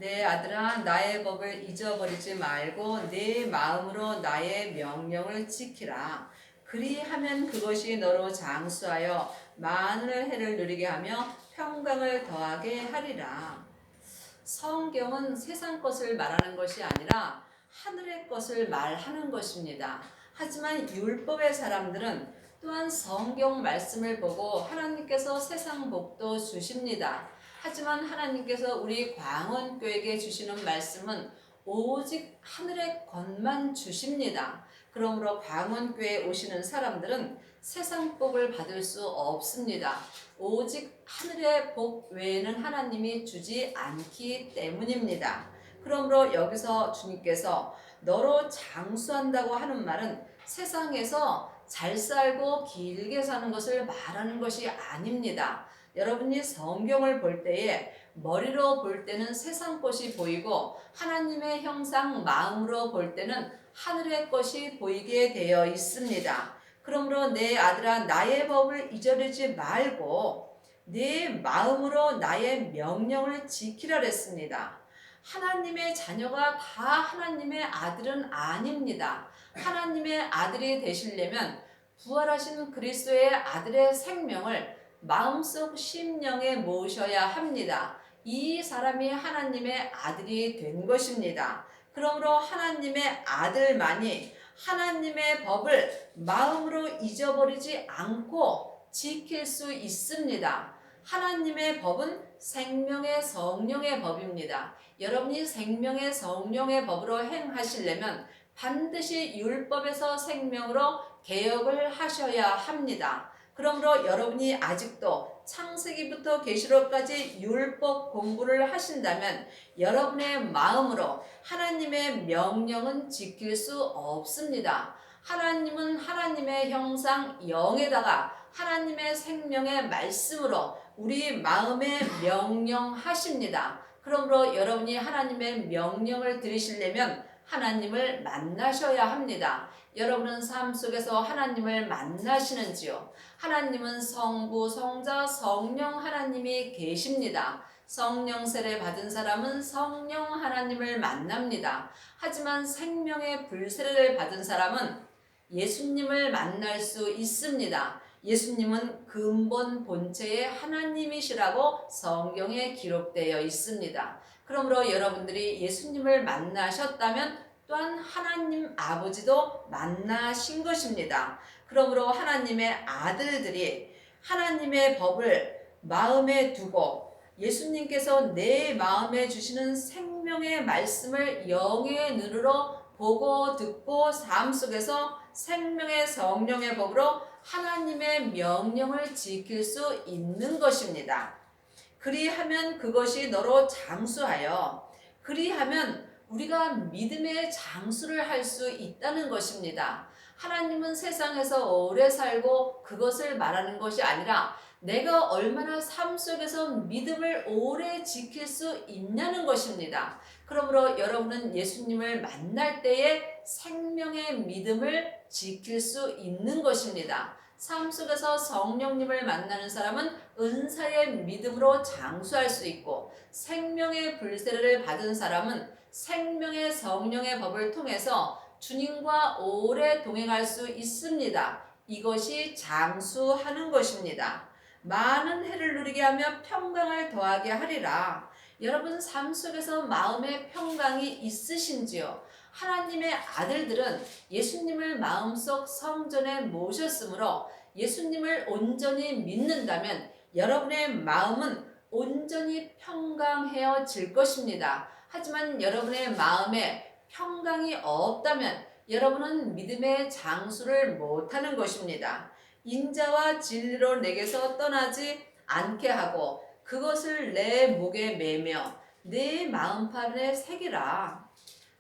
내 아들아 나의 법을 잊어버리지 말고 내 마음으로 나의 명령을 지키라. 그리하면 그것이 너로 장수하여 만운의 해를 누리게 하며 평강을 더하게 하리라. 성경은 세상 것을 말하는 것이 아니라 하늘의 것을 말하는 것입니다. 하지만 율법의 사람들은 또한 성경 말씀을 보고 하나님께서 세상 복도 주십니다. 하지만 하나님께서 우리 광원교회에게 주시는 말씀은 오직 하늘의 것만 주십니다. 그러므로 광원교회에 오시는 사람들은 세상 복을 받을 수 없습니다. 오직 하늘의 복 외에는 하나님이 주지 않기 때문입니다. 그러므로 여기서 주님께서 너로 장수한다고 하는 말은 세상에서 잘 살고 길게 사는 것을 말하는 것이 아닙니다. 여러분이 성경을 볼 때에 머리로 볼 때는 세상 것이 보이고 하나님의 형상 마음으로 볼 때는 하늘의 것이 보이게 되어 있습니다. 그러므로 내 아들아 나의 법을 잊어버리지 말고 내 마음으로 나의 명령을 지키라 했습니다. 하나님의 자녀가 다 하나님의 아들은 아닙니다. 하나님의 아들이 되시려면 부활하신 그리스도의 아들의 생명을 마음속 심령에 모으셔야 합니다. 이 사람이 하나님의 아들이 된 것입니다. 그러므로 하나님의 아들만이 하나님의 법을 마음으로 잊어버리지 않고 지킬 수 있습니다. 하나님의 법은 생명의 성령의 법입니다. 여러분이 생명의 성령의 법으로 행하시려면 반드시 율법에서 생명으로 개혁을 하셔야 합니다. 그러므로 여러분이 아직도 창세기부터 계시록까지 율법 공부를 하신다면 여러분의 마음으로 하나님의 명령은 지킬 수 없습니다. 하나님은 하나님의 형상 영에다가 하나님의 생명의 말씀으로 우리 마음에 명령하십니다. 그러므로 여러분이 하나님의 명령을 들으시려면 하나님을 만나셔야 합니다. 여러분은 삶 속에서 하나님을 만나시는지요? 하나님은 성부, 성자, 성령 하나님이 계십니다. 성령 세례 받은 사람은 성령 하나님을 만납니다. 하지만 생명의 불세례를 받은 사람은 예수님을 만날 수 있습니다. 예수님은 근본 본체의 하나님이시라고 성경에 기록되어 있습니다. 그러므로 여러분들이 예수님을 만나셨다면 또한 하나님 아버지도 만나신 것입니다. 그러므로 하나님의 아들들이 하나님의 법을 마음에 두고 예수님께서 내 마음에 주시는 생명의 말씀을 영의 눈으로 보고 듣고 삶 속에서 생명의 성령의 법으로 하나님의 명령을 지킬 수 있는 것입니다. 그리하면 그것이 너로 장수하여 그리하면 우리가 믿음의 장수를 할 수 있다는 것입니다. 하나님은 세상에서 오래 살고 그것을 말하는 것이 아니라 내가 얼마나 삶 속에서 믿음을 오래 지킬 수 있냐는 것입니다. 그러므로 여러분은 예수님을 만날 때에 생명의 믿음을 지킬 수 있는 것입니다. 삶 속에서 성령님을 만나는 사람은 은사의 믿음으로 장수할 수 있고 생명의 불세례를 받은 사람은 생명의 성령의 법을 통해서 주님과 오래 동행할 수 있습니다. 이것이 장수하는 것입니다. 많은 해를 누리게 하며 평강을 더하게 하리라. 여러분 삶 속에서 마음의 평강이 있으신지요? 하나님의 아들들은 예수님을 마음속 성전에 모셨으므로 예수님을 온전히 믿는다면 여러분의 마음은 온전히 평강해질 것입니다. 하지만 여러분의 마음에 평강이 없다면 여러분은 믿음의 장수를 못하는 것입니다. 인자와 진리로 내게서 떠나지 않게 하고 그것을 내 목에 매며 내 마음판에 새기라.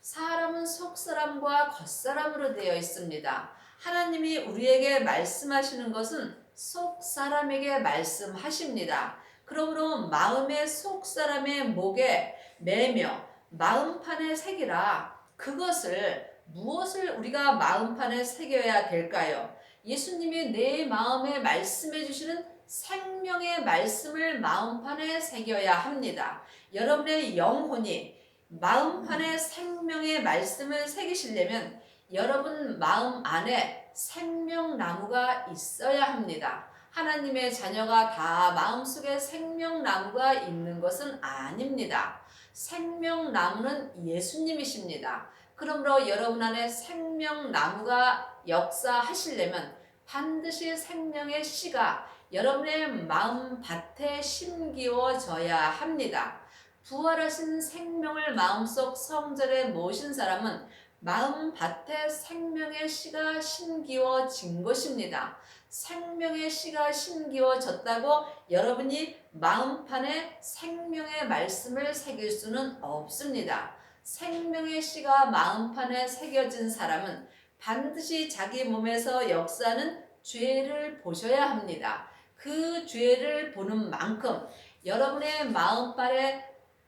사람은 속사람과 겉사람으로 되어 있습니다. 하나님이 우리에게 말씀하시는 것은 속사람에게 말씀하십니다. 그러므로 마음의 속사람의 목에 매며 마음판에 새기라. 그것을 무엇을 우리가 마음판에 새겨야 될까요? 예수님이 내 마음에 말씀해 주시는 생명의 말씀을 마음판에 새겨야 합니다. 여러분의 영혼이 마음판에 생명의 말씀을 새기시려면 여러분 마음 안에 생명나무가 있어야 합니다. 하나님의 자녀가 다 마음속에 생명나무가 있는 것은 아닙니다. 생명나무는 예수님이십니다. 그러므로 여러분 안에 생명나무가 역사하시려면 반드시 생명의 씨가 여러분의 마음밭에 심기워져야 합니다. 부활하신 생명을 마음속 성전에 모신 사람은 마음밭에 생명의 씨가 심기워진 것입니다. 생명의 씨가 심기워졌다고 여러분이 마음판에 생명의 말씀을 새길 수는 없습니다. 생명의 씨가 마음판에 새겨진 사람은 반드시 자기 몸에서 역사하는 죄를 보셔야 합니다. 그 죄를 보는 만큼 여러분의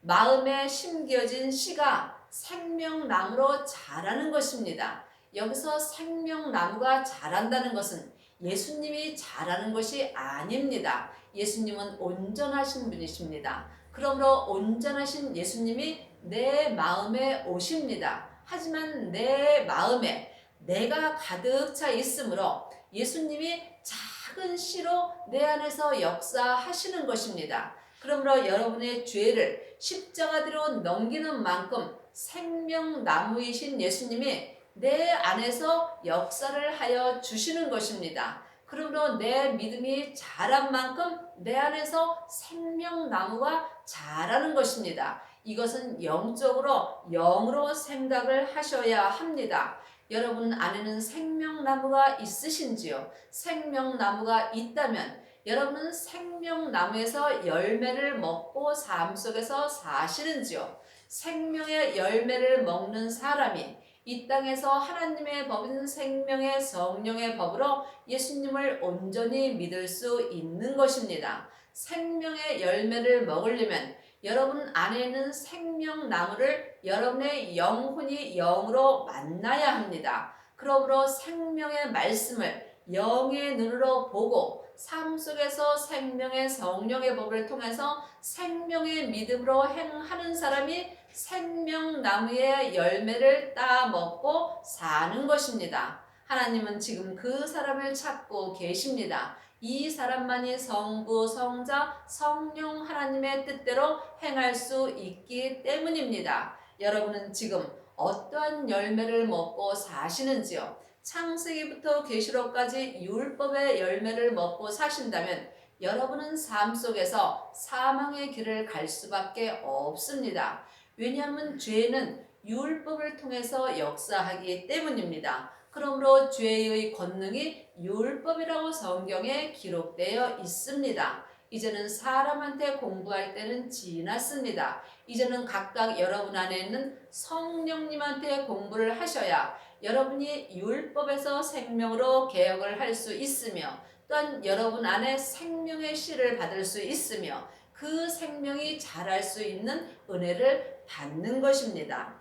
마음에 심겨진 씨가 생명나무로 자라는 것입니다. 여기서 생명나무가 자란다는 것은 예수님이 자라는 것이 아닙니다. 예수님은 온전하신 분이십니다. 그러므로 온전하신 예수님이 내 마음에 오십니다. 하지만 내 마음에 내가 가득 차 있으므로 예수님이 작은 씨로 내 안에서 역사하시는 것입니다. 그러므로 여러분의 죄를 십자가 뒤로 넘기는 만큼 생명나무이신 예수님이 내 안에서 역사를 하여 주시는 것입니다. 그러므로 내 믿음이 자란 만큼 내 안에서 생명나무가 자라는 것입니다. 이것은 영적으로 영으로 생각을 하셔야 합니다. 여러분 안에는 생명나무가 있으신지요? 생명나무가 있다면 여러분은 생명나무에서 열매를 먹고 삶 속에서 사시는지요? 생명의 열매를 먹는 사람이 이 땅에서 하나님의 법인 생명의 성령의 법으로 예수님을 온전히 믿을 수 있는 것입니다. 생명의 열매를 먹으려면 여러분 안에 있는 생명나무를 여러분의 영혼이 영으로 만나야 합니다. 그러므로 생명의 말씀을 영의 눈으로 보고 삶 속에서 생명의 성령의 법을 통해서 생명의 믿음으로 행하는 사람이 생명나무의 열매를 따먹고 사는 것입니다. 하나님은 지금 그 사람을 찾고 계십니다. 이 사람만이 성부, 성자, 성령 하나님의 뜻대로 행할 수 있기 때문입니다. 여러분은 지금 어떠한 열매를 먹고 사시는지요? 창세기부터 계시록까지 율법의 열매를 먹고 사신다면 여러분은 삶 속에서 사망의 길을 갈 수밖에 없습니다. 왜냐하면 죄는 율법을 통해서 역사하기 때문입니다. 그러므로 죄의 권능이 율법이라고 성경에 기록되어 있습니다. 이제는 사람한테 공부할 때는 지났습니다. 이제는 각각 여러분 안에 있는 성령님한테 공부를 하셔야 여러분이 율법에서 생명으로 개혁을 할 수 있으며 또한 여러분 안에 생명의 씨를 받을 수 있으며 그 생명이 자랄 수 있는 은혜를 받는 것입니다.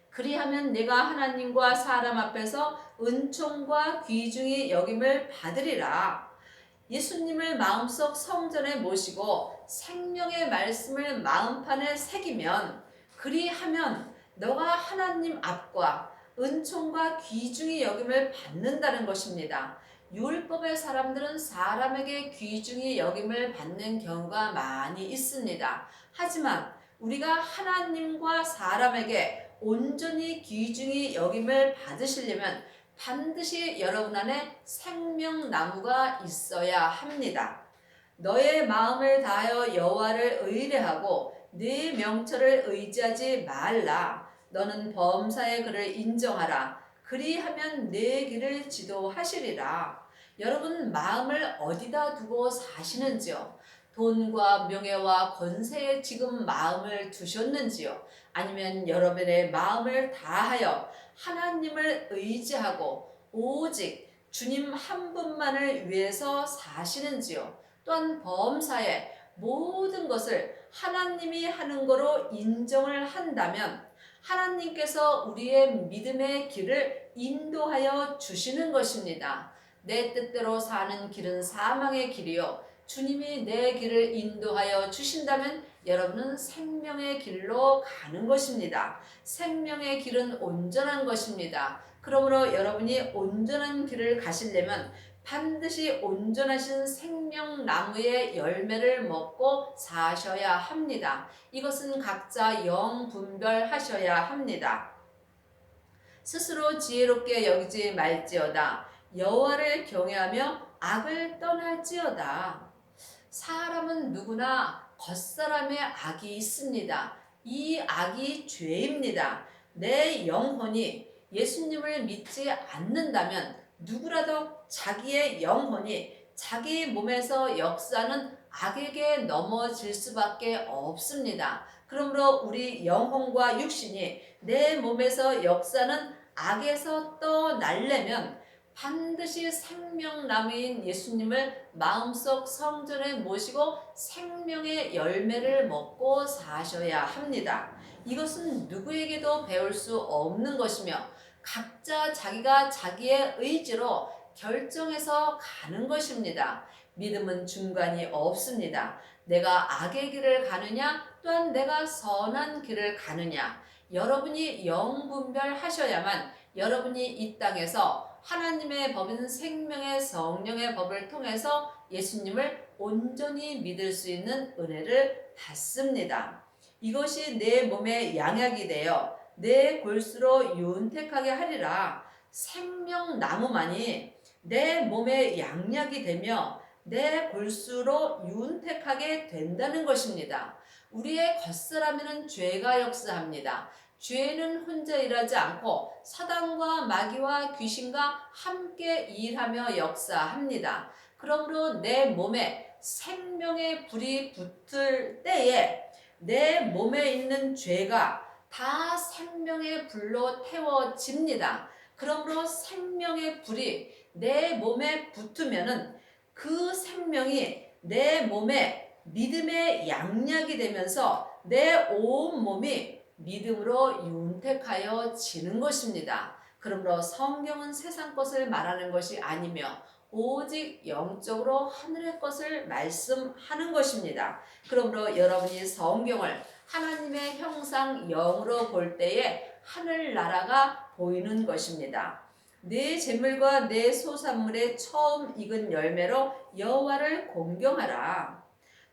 그리하면 내가 하나님과 사람 앞에서 은총과 귀중히 여김을 받으리라. 예수님을 마음속 성전에 모시고 생명의 말씀을 마음판에 새기면 그리하면 너가 하나님 앞과 은총과 귀중히 여김을 받는다는 것입니다. 율법의 사람들은 사람에게 귀중히 여김을 받는 경우가 많이 있습니다. 하지만 우리가 하나님과 사람에게 온전히 귀중히 여김을 받으시려면 반드시 여러분 안에 생명나무가 있어야 합니다. 너의 마음을 다하여 여호와를 의뢰하고 네 명철을 의지하지 말라. 너는 범사의 그를 인정하라. 그리하면 내 길을 지도하시리라. 여러분 마음을 어디다 두고 사시는지요? 돈과 명예와 권세에 지금 마음을 두셨는지요? 아니면 여러분의 마음을 다하여 하나님을 의지하고 오직 주님 한 분만을 위해서 사시는지요? 또한 범사에 모든 것을 하나님이 하는 거로 인정을 한다면 하나님께서 우리의 믿음의 길을 인도하여 주시는 것입니다. 내 뜻대로 사는 길은 사망의 길이요. 주님이 내 길을 인도하여 주신다면 여러분은 생명의 길로 가는 것입니다. 생명의 길은 온전한 것입니다. 그러므로 여러분이 온전한 길을 가시려면 반드시 온전하신 생명나무의 열매를 먹고 사셔야 합니다. 이것은 각자 영분별하셔야 합니다. 스스로 지혜롭게 여기지 말지어다. 여호와를 경외하며 악을 떠날지어다. 사람은 누구나 겉사람의 악이 있습니다. 이 악이 죄입니다. 내 영혼이 예수님을 믿지 않는다면 누구라도 자기의 영혼이 자기 몸에서 역사는 악에게 넘어질 수밖에 없습니다. 그러므로 우리 영혼과 육신이 내 몸에서 역사는 악에서 떠나려면 반드시 생명나무인 예수님을 마음속 성전에 모시고 생명의 열매를 먹고 사셔야 합니다. 이것은 누구에게도 배울 수 없는 것이며 각자 자기가 자기의 의지로 결정해서 가는 것입니다. 믿음은 중간이 없습니다. 내가 악의 길을 가느냐 또한 내가 선한 길을 가느냐, 여러분이 영분별하셔야만 여러분이 이 땅에서 하나님의 법인 생명의 성령의 법을 통해서 예수님을 온전히 믿을 수 있는 은혜를 받습니다. 이것이 내 몸의 양약이 되어 내 골수로 윤택하게 하리라. 생명나무만이 내 몸의 양약이 되며 내 골수로 윤택하게 된다는 것입니다. 우리의 겉사람에는 죄가 역사합니다. 죄는 혼자 일하지 않고 사단과 마귀와 귀신과 함께 일하며 역사합니다. 그러므로 내 몸에 생명의 불이 붙을 때에 내 몸에 있는 죄가 다 생명의 불로 태워집니다. 그러므로 생명의 불이 내 몸에 붙으면은 그 생명이 내 몸에 믿음의 양약이 되면서 내 온 몸이 믿음으로 윤택하여 지는 것입니다. 그러므로 성경은 세상 것을 말하는 것이 아니며 오직 영적으로 하늘의 것을 말씀하는 것입니다. 그러므로 여러분이 성경을 하나님의 형상 영으로 볼 때에 하늘나라가 보이는 것입니다. 내 재물과 내 소산물의 처음 익은 열매로 여호와를 공경하라.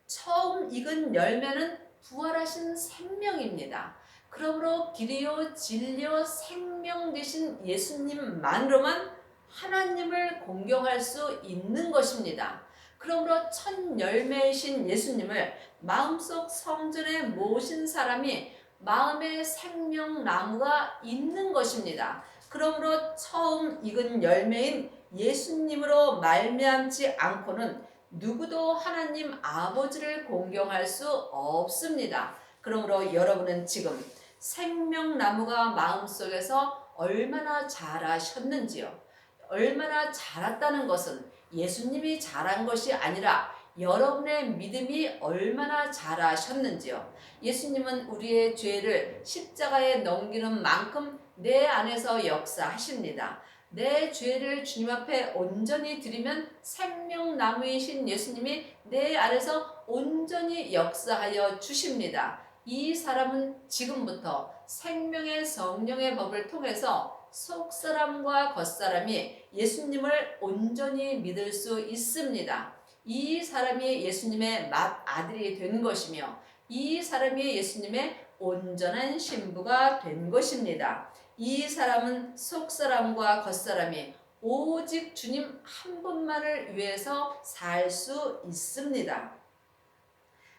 처음 익은 열매는 부활하신 생명입니다. 그러므로 길이요 진리요 생명 되신 예수님만으로만 하나님을 공경할 수 있는 것입니다. 그러므로 첫 열매이신 예수님을 마음속 성전에 모신 사람이 마음의 생명나무가 있는 것입니다. 그러므로 처음 익은 열매인 예수님으로 말미암지 않고는 누구도 하나님 아버지를 공경할 수 없습니다. 그러므로 여러분은 지금 생명나무가 마음속에서 얼마나 자라셨는지요. 얼마나 자랐다는 것은 예수님이 자란 것이 아니라 여러분의 믿음이 얼마나 자라셨는지요. 예수님은 우리의 죄를 십자가에 넘기는 만큼 내 안에서 역사하십니다. 내 죄를 주님 앞에 온전히 드리면 생명나무이신 예수님이 내 안에서 온전히 역사하여 주십니다. 이 사람은 지금부터 생명의 성령의 법을 통해서 속사람과 겉사람이 예수님을 온전히 믿을 수 있습니다. 이 사람이 예수님의 맏아들이 된 것이며 이 사람이 예수님의 온전한 신부가 된 것입니다. 이 사람은 속사람과 겉사람이 오직 주님 한 분만을 위해서 살 수 있습니다.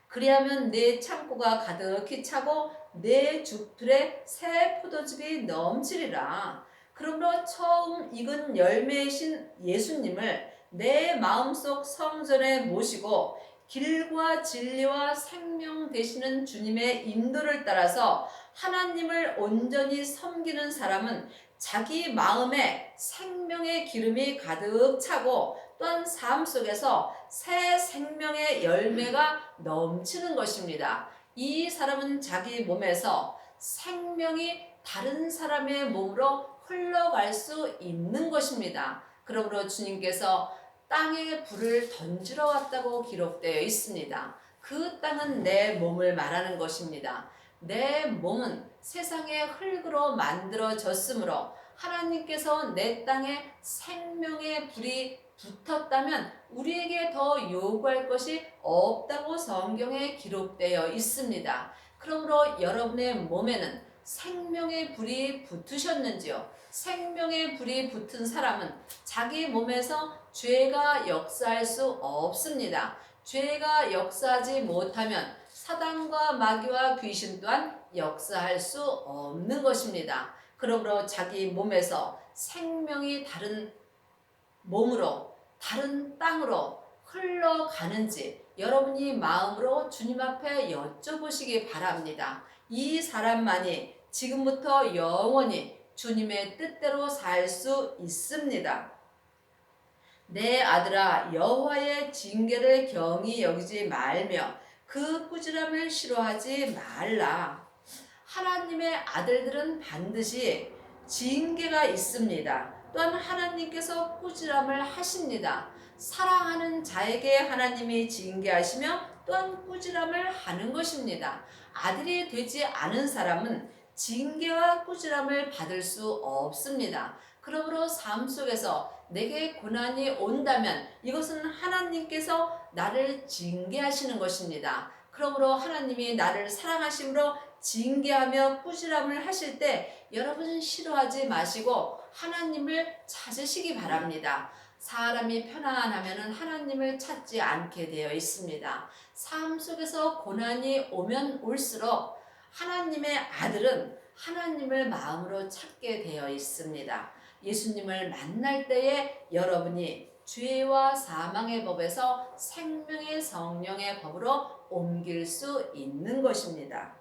그리하면 내 창고가 가득히 차고 내 죽들에 새 포도즙이 넘치리라. 그러므로 처음 익은 열매이신 예수님을 내 마음속 성전에 모시고 길과 진리와 생명 되시는 주님의 인도를 따라서 하나님을 온전히 섬기는 사람은 자기 마음에 생명의 기름이 가득 차고 또한 삶 속에서 새 생명의 열매가 넘치는 것입니다. 이 사람은 자기 몸에서 생명이 다른 사람의 몸으로 흘러갈 수 있는 것입니다. 그러므로 주님께서 땅에 불을 던지러 왔다고 기록되어 있습니다. 그 땅은 내 몸을 말하는 것입니다. 내 몸은 세상의 흙으로 만들어졌으므로 하나님께서 내 땅에 생명의 불이 붙었다면 우리에게 더 요구할 것이 없다고 성경에 기록되어 있습니다. 그러므로 여러분의 몸에는 생명의 불이 붙으셨는지요? 생명의 불이 붙은 사람은 자기 몸에서 죄가 역사할 수 없습니다. 죄가 역사하지 못하면 사단과 마귀와 귀신 또한 역사할 수 없는 것입니다. 그러므로 자기 몸에서 생명이 다른 몸으로 다른 땅으로 흘러가는지 여러분이 마음으로 주님 앞에 여쭤보시기 바랍니다. 이 사람만이 지금부터 영원히 주님의 뜻대로 살 수 있습니다. 내 아들아, 여호와의 징계를 경히 여기지 말며 그 꾸지람을 싫어하지 말라. 하나님의 아들들은 반드시 징계가 있습니다. 또한 하나님께서 꾸지람을 하십니다. 사랑하는 자에게 하나님이 징계하시며 또한 꾸지람을 하는 것입니다. 아들이 되지 않은 사람은 징계와 꾸지람을 받을 수 없습니다. 그러므로 삶 속에서 내게 고난이 온다면 이것은 하나님께서 나를 징계하시는 것입니다. 그러므로 하나님이 나를 사랑하심으로 징계하며 꾸지람을 하실 때 여러분 싫어하지 마시고 하나님을 찾으시기 바랍니다. 사람이 편안하면 하나님을 찾지 않게 되어 있습니다. 삶 속에서 고난이 오면 올수록 하나님의 아들은 하나님을 마음으로 찾게 되어 있습니다. 예수님을 만날 때에 여러분이 죄와 사망의 법에서 생명의 성령의 법으로 옮길 수 있는 것입니다.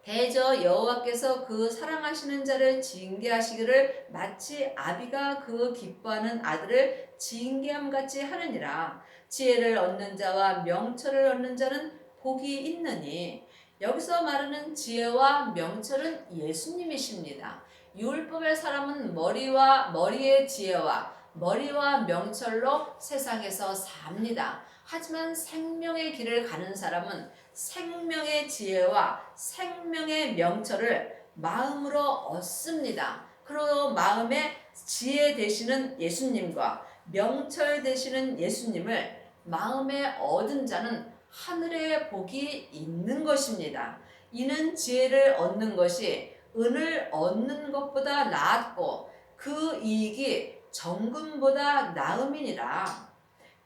대저 여호와께서 그 사랑하시는 자를 징계하시기를 마치 아비가 그 기뻐하는 아들을 징계함 같이 하느니라. 지혜를 얻는 자와 명철을 얻는 자는 복이 있느니. 여기서 말하는 지혜와 명철은 예수님이십니다. 율법의 사람은 머리의 지혜와 머리와 명철로 세상에서 삽니다. 하지만 생명의 길을 가는 사람은 생명의 지혜와 생명의 명철을 마음으로 얻습니다. 그리고 마음에 지혜 되시는 예수님과 명철 되시는 예수님을 마음에 얻은 자는 하늘의 복이 있는 것입니다. 이는 지혜를 얻는 것이 은을 얻는 것보다 나았고 그 이익이 정금보다 나음이니라.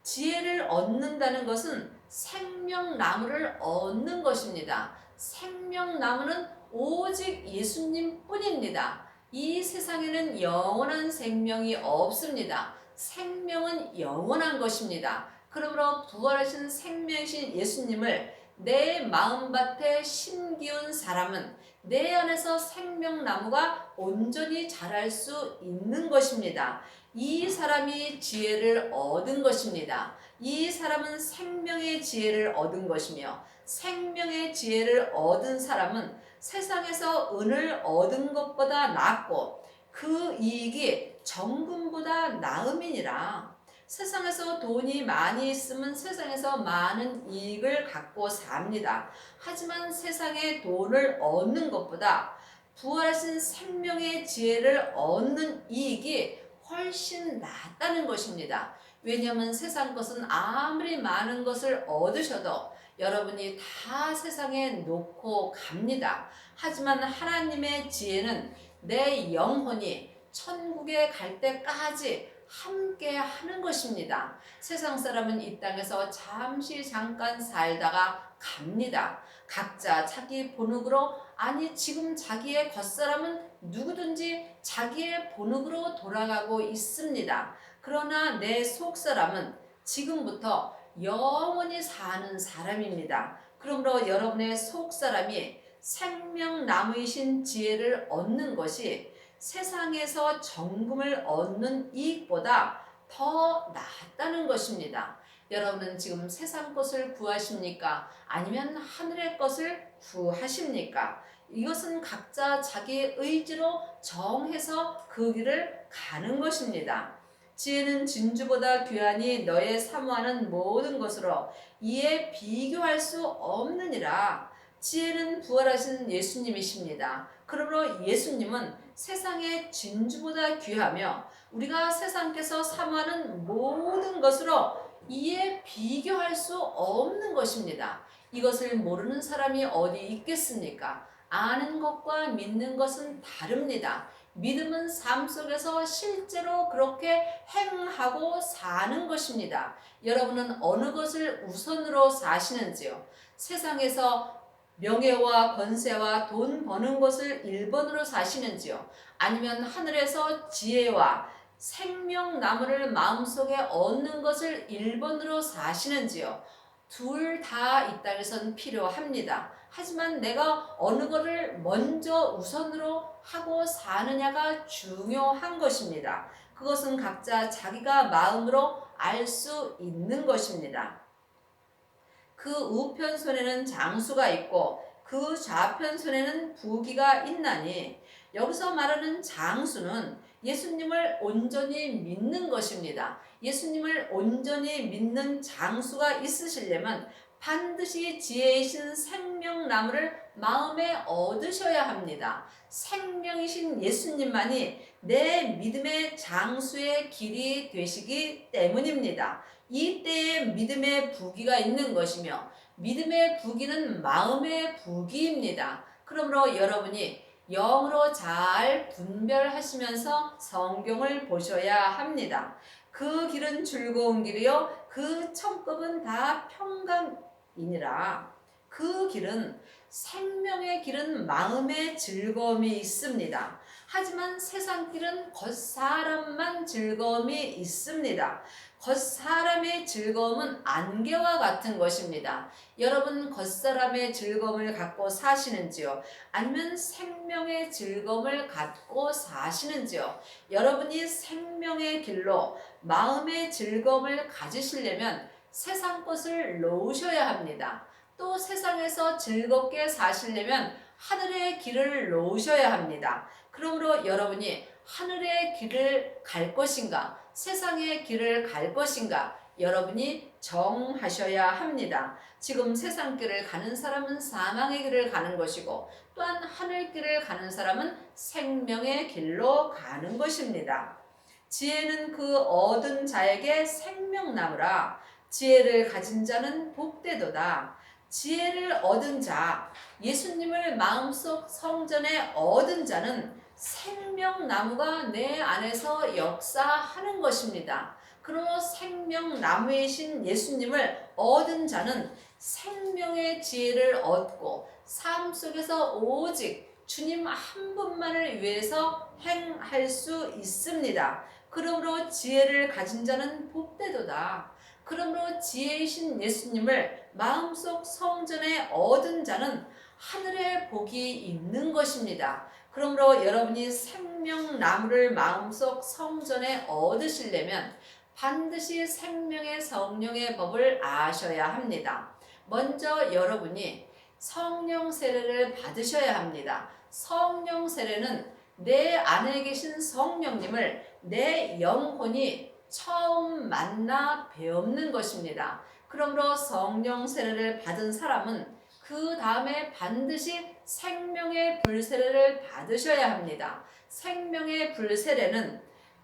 지혜를 얻는다는 것은 생명나무를 얻는 것입니다. 생명나무는 오직 예수님 뿐입니다. 이 세상에는 영원한 생명이 없습니다. 생명은 영원한 것입니다. 그러므로 부활하신 생명이신 예수님을 내 마음밭에 심기운 사람은 내 안에서 생명나무가 온전히 자랄 수 있는 것입니다. 이 사람이 지혜를 얻은 것입니다. 이 사람은 생명의 지혜를 얻은 것이며 생명의 지혜를 얻은 사람은 세상에서 은을 얻은 것보다 낫고 그 이익이 정금보다 나음이니라. 세상에서 돈이 많이 있으면 세상에서 많은 이익을 갖고 삽니다. 하지만 세상에 돈을 얻는 것보다 부활하신 생명의 지혜를 얻는 이익이 훨씬 낫다는 것입니다. 왜냐하면 세상 것은 아무리 많은 것을 얻으셔도 여러분이 다 세상에 놓고 갑니다. 하지만 하나님의 지혜는 내 영혼이 천국에 갈 때까지 함께 하는 것입니다. 세상 사람은 이 땅에서 잠깐 살다가 갑니다. 각자 자기 본능으로, 아니 지금 자기의 겉사람은 누구든지 자기의 본능으로 돌아가고 있습니다. 그러나 내 속사람은 지금부터 영원히 사는 사람입니다. 그러므로 여러분의 속사람이 생명나무이신 지혜를 얻는 것이 세상에서 정금을 얻는 이익보다 더 낫다는 것입니다. 여러분은 지금 세상 것을 구하십니까? 아니면 하늘의 것을 구하십니까? 이것은 각자 자기의 의지로 정해서 그 길을 가는 것입니다. 지혜는 진주보다 귀하니 너의 사모하는 모든 것으로 이에 비교할 수 없느니라. 지혜는 부활하신 예수님이십니다. 그러므로 예수님은 세상의 진주보다 귀하며 우리가 세상께서 사모하는 모든 것으로 이에 비교할 수 없는 것입니다. 이것을 모르는 사람이 어디 있겠습니까? 아는 것과 믿는 것은 다릅니다. 믿음은 삶 속에서 실제로 그렇게 행하고 사는 것입니다. 여러분은 어느 것을 우선으로 사시는지요? 세상에서 명예와 권세와 돈 버는 것을 1번으로 사시는지요? 아니면 하늘에서 지혜와 생명나무를 마음속에 얻는 것을 1번으로 사시는지요? 둘 다 이 땅에선 필요합니다. 하지만 내가 어느 것을 먼저 우선으로 하고 사느냐가 중요한 것입니다. 그것은 각자 자기가 마음으로 알 수 있는 것입니다. 그 우편 손에는 장수가 있고 그 좌편 손에는 부귀가 있나니, 여기서 말하는 장수는 예수님을 온전히 믿는 것입니다. 예수님을 온전히 믿는 장수가 있으시려면 반드시 지혜이신 생명나무를 마음에 얻으셔야 합니다. 생명이신 예수님만이 내 믿음의 장수의 길이 되시기 때문입니다. 이때에 믿음의 부귀가 있는 것이며 믿음의 부귀는 마음의 부귀입니다. 그러므로 여러분이 영으로 잘 분별하시면서 성경을 보셔야 합니다. 그 길은 즐거운 길이요 그 천법은 다 평강이니라. 그 길은 생명의 길은 마음의 즐거움이 있습니다. 하지만 세상 길은 겉사람만 즐거움이 있습니다. 겉사람의 즐거움은 안개와 같은 것입니다. 여러분 겉사람의 즐거움을 갖고 사시는지요? 아니면 생명의 즐거움을 갖고 사시는지요? 여러분이 생명의 길로 마음의 즐거움을 가지시려면 세상 것을 놓으셔야 합니다. 또 세상에서 즐겁게 사시려면 하늘의 길을 놓으셔야 합니다. 그러므로 여러분이 하늘의 길을 갈 것인가, 세상의 길을 갈 것인가, 여러분이 정하셔야 합니다. 지금 세상 길을 가는 사람은 사망의 길을 가는 것이고 또한 하늘 길을 가는 사람은 생명의 길로 가는 것입니다. 지혜는 그 얻은 자에게 생명나무라. 지혜를 가진 자는 복되도다. 지혜를 얻은 자, 예수님을 마음속 성전에 얻은 자는 생명나무가 내 안에서 역사하는 것입니다. 그러므로 생명나무이신 예수님을 얻은 자는 생명의 지혜를 얻고 삶 속에서 오직 주님 한 분만을 위해서 행할 수 있습니다. 그러므로 지혜를 가진 자는 복되도다. 그러므로 지혜이신 예수님을 마음속 성전에 얻은 자는 하늘의 복이 있는 것입니다. 그러므로 여러분이 생명나무를 마음속 성전에 얻으시려면 반드시 생명의 성령의 법을 아셔야 합니다. 먼저 여러분이 성령 세례를 받으셔야 합니다. 성령 세례는 내 안에 계신 성령님을 내 영혼이 처음 만나 배우는 것입니다. 그러므로 성령 세례를 받은 사람은 그 다음에 반드시 생명의 불세례를 받으셔야 합니다. 생명의 불세례는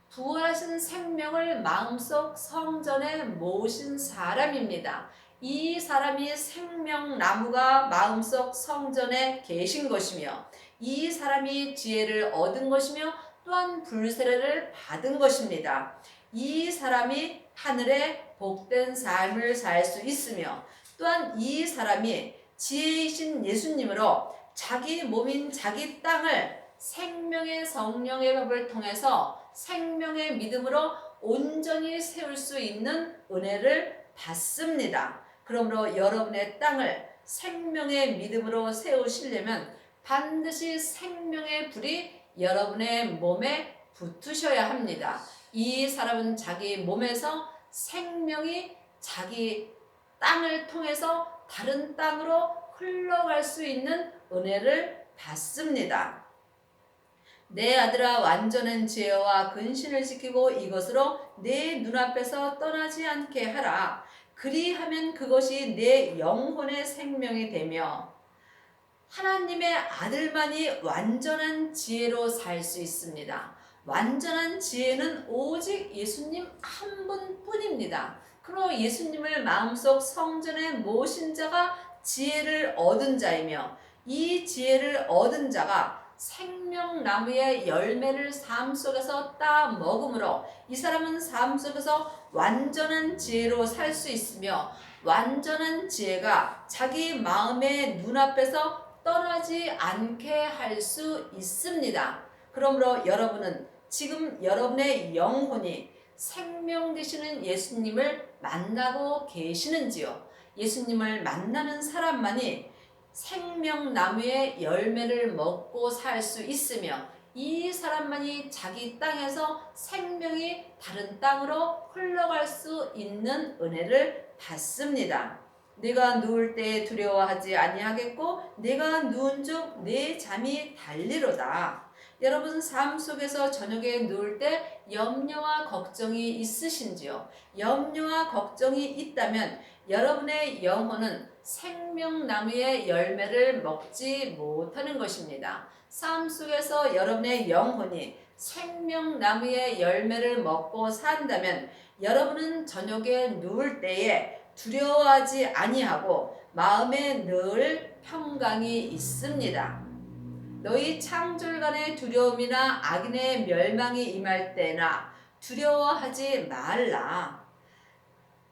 부활하신 생명을 마음속 성전에 모신 사람입니다. 이 사람이 생명나무가 마음속 성전에 계신 것이며 이 사람이 지혜를 얻은 것이며 또한 불세례를 받은 것입니다. 이 사람이 하늘에 복된 삶을 살 수 있으며 또한 이 사람이 지혜이신 예수님으로 자기 몸인 자기 땅을 생명의 성령의 법을 통해서 생명의 믿음으로 온전히 세울 수 있는 은혜를 받습니다. 그러므로 여러분의 땅을 생명의 믿음으로 세우시려면 반드시 생명의 불이 여러분의 몸에 붙으셔야 합니다. 이 사람은 자기 몸에서 생명이 자기 땅을 통해서 다른 땅으로 흘러갈 수 있는 은혜를 받습니다. 내 아들아 완전한 지혜와 근신을 지키고 이것으로 내 눈앞에서 떠나지 않게 하라. 그리하면 그것이 내 영혼의 생명이 되며 하나님의 아들만이 완전한 지혜로 살 수 있습니다. 완전한 지혜는 오직 예수님 한 분뿐입니다. 그러므로 예수님을 마음속 성전에 모신 자가 지혜를 얻은 자이며 이 지혜를 얻은 자가 생명나무의 열매를 삶 속에서 따 먹음으로 이 사람은 삶 속에서 완전한 지혜로 살 수 있으며 완전한 지혜가 자기 마음의 눈앞에서 떠나지 않게 할 수 있습니다. 그러므로 여러분은 지금 여러분의 영혼이 생명 되시는 예수님을 만나고 계시는지요? 예수님을 만나는 사람만이 생명나무의 열매를 먹고 살 수 있으며 이 사람만이 자기 땅에서 생명이 다른 땅으로 흘러갈 수 있는 은혜를 받습니다. 내가 누울 때 두려워하지 아니하겠고 내가 누운 즉 내 잠이 달리로다. 여러분 삶 속에서 저녁에 누울 때 염려와 걱정이 있으신지요? 염려와 걱정이 있다면 여러분의 영혼은 생명나무의 열매를 먹지 못하는 것입니다. 삶 속에서 여러분의 영혼이 생명나무의 열매를 먹고 산다면 여러분은 저녁에 누울 때에 두려워하지 아니하고 마음에 늘 평강이 있습니다. 너희 창졸간의 두려움이나 악인의 멸망이 임할 때나 두려워하지 말라.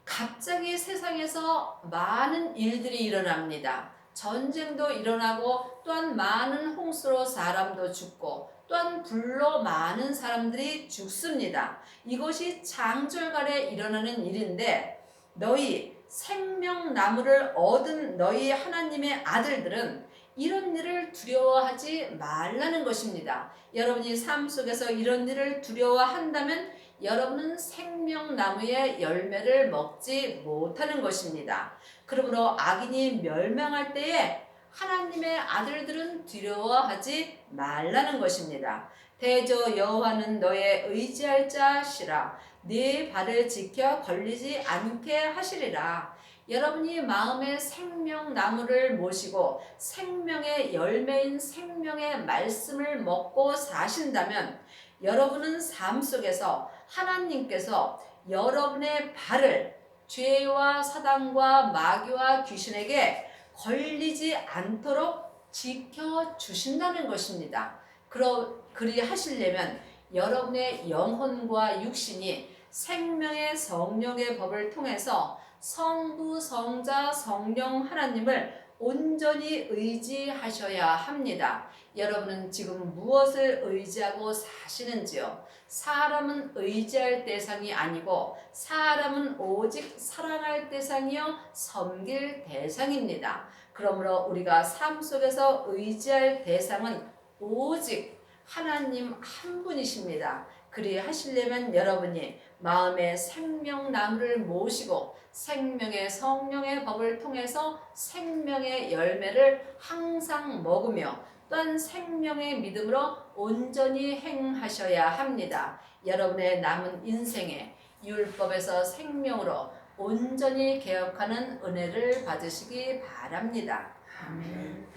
갑자기 세상에서 많은 일들이 일어납니다. 전쟁도 일어나고 또한 많은 홍수로 사람도 죽고 또한 불로 많은 사람들이 죽습니다. 이것이 창졸간에 일어나는 일인데 너희 생명나무를 얻은 너희 하나님의 아들들은 이런 일을 두려워하지 말라는 것입니다. 여러분이 삶 속에서 이런 일을 두려워한다면 여러분은 생명나무의 열매를 먹지 못하는 것입니다. 그러므로 악인이 멸망할 때에 하나님의 아들들은 두려워하지 말라는 것입니다. 대저 여호와는 너의 의지할 자시라. 네 발을 지켜 걸리지 않게 하시리라. 여러분이 마음의 생명나무를 모시고 생명의 열매인 생명의 말씀을 먹고 사신다면 여러분은 삶 속에서 하나님께서 여러분의 발을 죄와 사단과 마귀와 귀신에게 걸리지 않도록 지켜주신다는 것입니다. 그리하시려면 여러분의 영혼과 육신이 생명의 성령의 법을 통해서 성부, 성자, 성령 하나님을 온전히 의지하셔야 합니다. 여러분은 지금 무엇을 의지하고 사시는지요? 사람은 의지할 대상이 아니고 사람은 오직 사랑할 대상이요 섬길 대상입니다. 그러므로 우리가 삶 속에서 의지할 대상은 오직 하나님 한 분이십니다. 그리하시려면 여러분이 마음의 생명나무를 모시고 생명의 성령의 법을 통해서 생명의 열매를 항상 먹으며 또한 생명의 믿음으로 온전히 행하셔야 합니다. 여러분의 남은 인생에 율법에서 생명으로 온전히 개혁하는 은혜를 받으시기 바랍니다. 아멘.